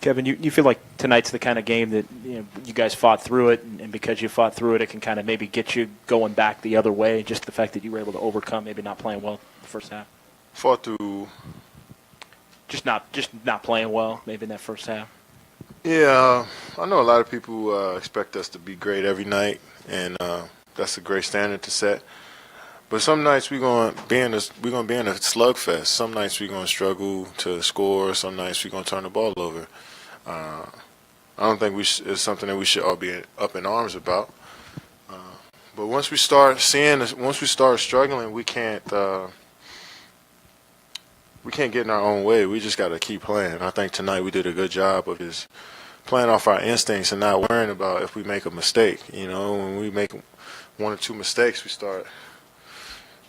Kevin, you feel like tonight's the kind of game that you guys fought through it, and because you fought through it, it can kind of maybe get you going back the other way, just the fact that you were able to overcome maybe not playing well the first half? Fought through. Just not playing well maybe in that first half. Yeah, I know a lot of people expect us to be great every night, and that's a great standard to set. But some nights we're gonna be in a slugfest. Some nights we're gonna struggle to score. Some nights we're gonna turn the ball over. I don't think it's something that we should all be up in arms about. But once we start struggling, we can't get in our own way. We just got to keep playing. I think tonight we did a good job of just playing off our instincts and not worrying about if we make a mistake. When we make one or two mistakes, we start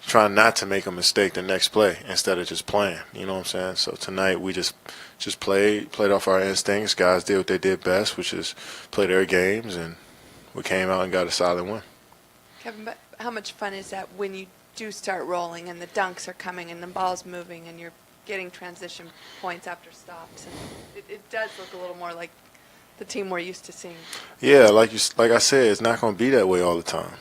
trying not to make a mistake the next play instead of just playing. You know what I'm saying? So tonight we just played off our instincts. Guys did what they did best, which is play their games, and we came out and got a solid win. Kevin, but how much fun is that when you do start rolling and the dunks are coming and the ball's moving and you're getting transition points after stops? And it does look a little more like the team we're used to seeing. Yeah, like I said, it's not going to be that way all the time.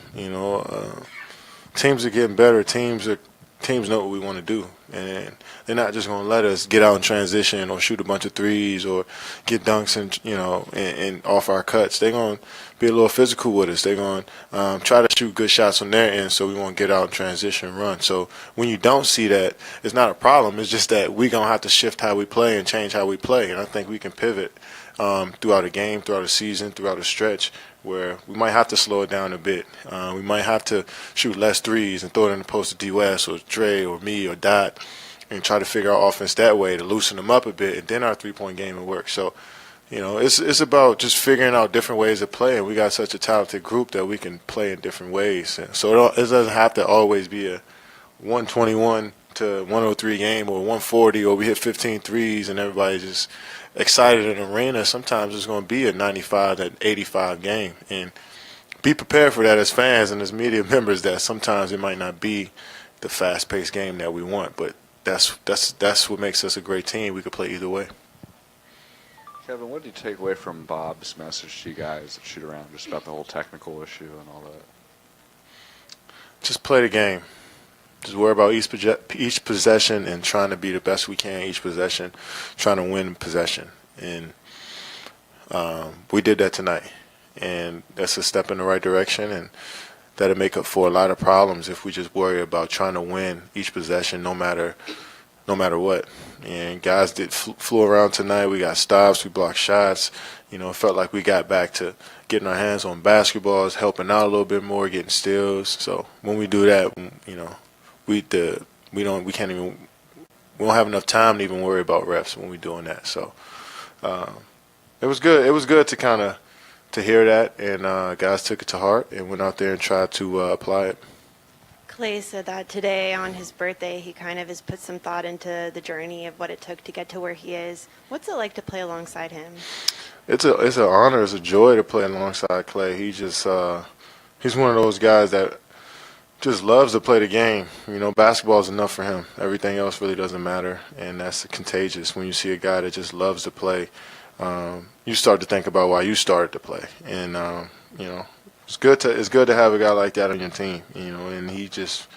Teams are getting better. Teams know what we want to do, and they're not just going to let us get out in transition or shoot a bunch of threes or get dunks and off our cuts. They're going to be a little physical with us. They're going to try to shoot good shots on their end, so we want to get out in transition and run. So when you don't see that, it's not a problem. It's just that we're going to have to shift how we play and change how we play, and I think we can pivot throughout a game, throughout a season, throughout a stretch, where we might have to slow it down a bit. We might have to shoot less threes and throw it in the post to D. West or Dre or me or Dot and try to figure out offense that way to loosen them up a bit, and then our three-point game will work. So, it's about just figuring out different ways of playing. We got such a talented group that we can play in different ways. So it doesn't have to always be a 121 to 103 game or 140 or we hit 15 threes and everybody's just excited in the arena. Sometimes it's going to be a 95 to 85 game, and be prepared for that as fans and as media members, that sometimes it might not be the fast-paced game that we want, but that's what makes us a great team. We could play either way. Kevin, what did you take away from Bob's message to you guys at Shoot Around, just about the whole technical issue and all that? Just play the game. Just worry about each possession and trying to be the best we can each possession, trying to win possession. And we did that tonight. And that's a step in the right direction, and that'll make up for a lot of problems if we just worry about trying to win each possession no matter what. And guys flew around tonight. We got stops. We blocked shots. It felt like we got back to getting our hands on basketballs, helping out a little bit more, getting steals. So when we do that, we don't have enough time to even worry about refs when we're doing that. So it was good. It was good to hear that, and guys took it to heart and went out there and tried to apply it. Clay said that today on his birthday he kind of has put some thought into the journey of what it took to get to where he is. What's it like to play alongside him? It's an honor, it's a joy to play alongside Clay. He's one of those guys that just loves to play the game. Basketball is enough for him. Everything else really doesn't matter, and that's contagious. When you see a guy that just loves to play, you start to think about why you started to play. And it's good to have a guy like that on your team. And he just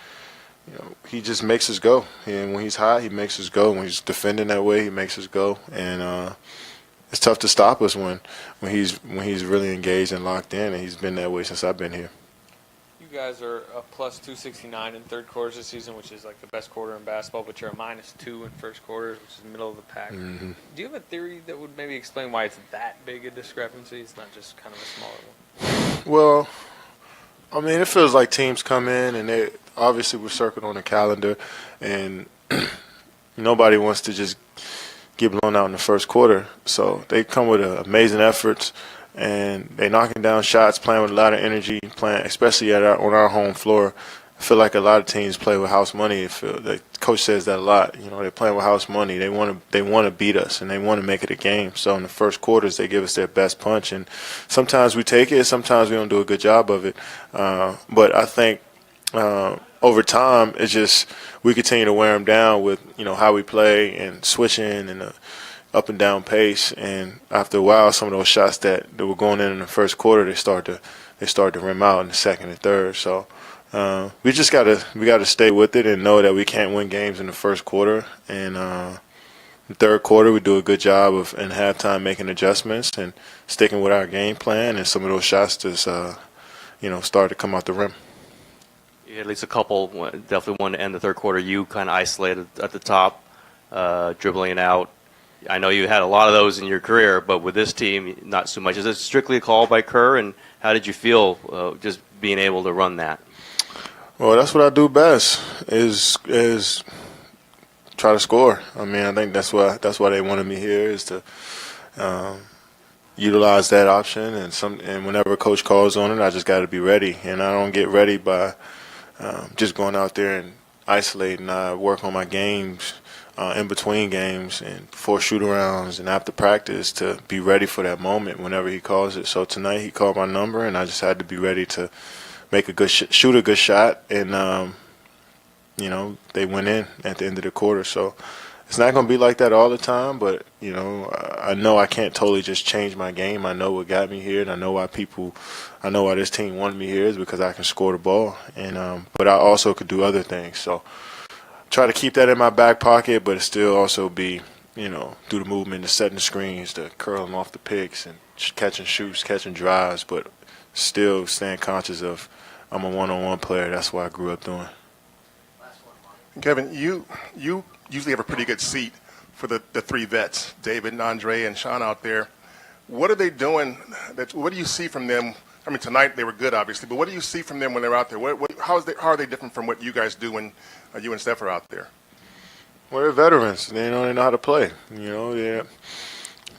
makes us go. And when he's hot, he makes us go. When he's defending that way, he makes us go. And it's tough to stop us when he's really engaged and locked in. And he's been that way since I've been here. You guys are a plus 269 in third quarters this season, which is like the best quarter in basketball, but you're a -2 in first quarters, which is the middle of the pack. Mm-hmm. Do you have a theory that would maybe explain why it's that big a discrepancy? It's not just kind of a smaller one. Well, it feels like teams come in and they obviously we're circled on the calendar, and nobody wants to just get blown out in the first quarter. So they come with amazing efforts, and they knocking down shots, playing with a lot of energy, playing especially on our home floor. I feel like a lot of teams play with house money. The coach says that a lot. They're playing with house money. They want to beat us, and they want to make it a game. So in the first quarters, they give us their best punch, and sometimes we take it, sometimes we don't do a good job of it. But I think over time, it's just we continue to wear them down with how we play and switching and up and down pace, and after a while, some of those shots that were going in the first quarter, they start to rim out in the second and third. So we just gotta stay with it and know that we can't win games in the first quarter. And the third quarter, we do a good job of in halftime making adjustments and sticking with our game plan, and some of those shots just start to come out the rim. You had at least a couple, definitely one to end the third quarter. You kind of isolated at the top, dribbling it out. I know you had a lot of those in your career, but with this team, not so much. Is it strictly a call by Kerr, and how did you feel just being able to run that? Well, that's what I do best is try to score. I mean, I think that's why they wanted me here is to utilize that option. And whenever coach calls on it, I just got to be ready. And I don't get ready by just going out there and isolating. I work on my games in between games and before shoot-arounds and after practice to be ready for that moment whenever he calls it. So tonight he called my number, and I just had to be ready to make a good shoot a good shot. And they went in at the end of the quarter. So it's not going to be like that all the time, but I know I can't totally just change my game. I know what got me here, and I know why this team wanted me here is because I can score the ball, and but I also could do other things. So try to keep that in my back pocket, but still also be, do the movement, the setting the screens, the curling off the picks, and catching shoots, catching drives, but still staying conscious of I'm a one-on-one player. That's what I grew up doing. Kevin, you usually have a pretty good seat for the three vets, David and Andre and Sean out there. What are they doing? What do you see from them? I mean, tonight they were good, obviously, but what do you see from them when they're out there? How are they different from what you guys do when you and Steph are out there? Well, they're veterans. They know how to play.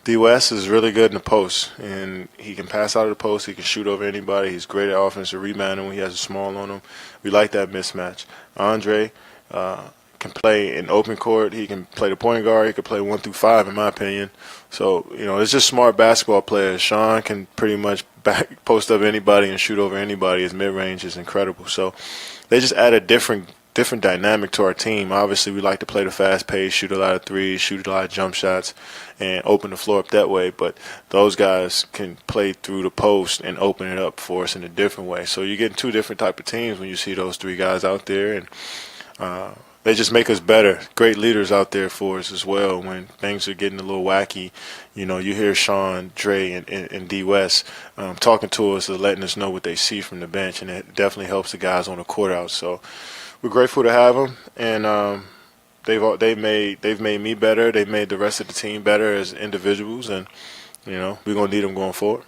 D. West is really good in the post, and he can pass out of the post. He can shoot over anybody. He's great at offensive rebounding when he has a small on him. We like that mismatch. Andre can play in open court. He can play the point guard. He can play 1 through 5, in my opinion. So, it's just smart basketball players. Sean can pretty much post up anybody and shoot over anybody. His mid-range is incredible. So they just add a different dynamic to our team. Obviously, we like to play the fast pace, shoot a lot of threes, shoot a lot of jump shots, and open the floor up that way. But those guys can play through the post and open it up for us in a different way. So you get two different type of teams when you see those three guys out there, and they just make us better. Great leaders out there for us as well. When things are getting a little wacky, you hear Sean, Dre, and D. West talking to us and letting us know what they see from the bench, and it definitely helps the guys on the court out. So we're grateful to have them, and they've made me better. They've made the rest of the team better as individuals, and we're gonna need them going forward.